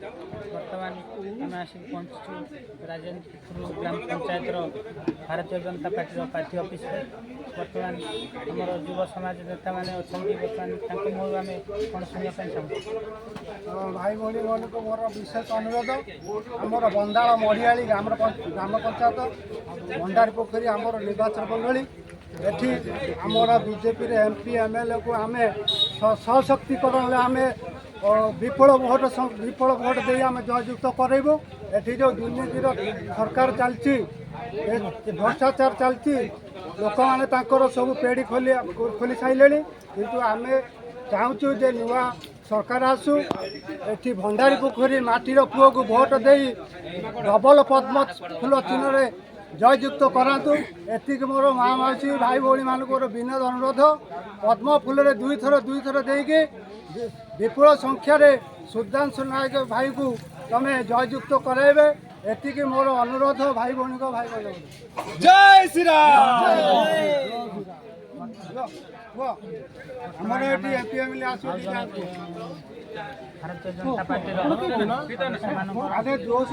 बर्तमान आम आसिक पहुँचु राजनीतिपुर ग्राम पंचायतर Bharatiya Janata party office में बर्तमान आमर युव समाज नेता मैंने अच्छा बर्तमान मुझे आम कौन शुणापी चाहूँ भाई भाई मान को मोर विशेष अनुरोध आमर बंदाल मढ़ियाली ग्राम पंचायत भंडारी पोखरी आमर निर्वाचन मंडली एठी आमर बीजेपी एमपी एमएलए को आम सशक्तिकरण आम विफल भोट दे आम जययुक्त करेबू एठी जो दुर्नीतिर सरकार चलती भ्रष्टाचार चलती लोक मैंने सब पेड़ी खोली सारे किंतु आम चाहूँ जे नुआ सरकार आसू एठी भंडारी पोखरी माटीर पुओ को भोट दे डबल पद्म फूल चिन्ह जययुक्त करातु एति मोर माँ मासी भाई भाई मान विनोद अनुरोध पद्म फूल दुई थर देकी विपुल संख्यार सुधांशु नायक भाई को तमें जययुक्त कराइबे एति मोर अनुरोध भाई भाई को भाई भाई जय श्री राम। आमर ये एमपी एमएलए आसो भारतीय जनता पार्टी आगे जोश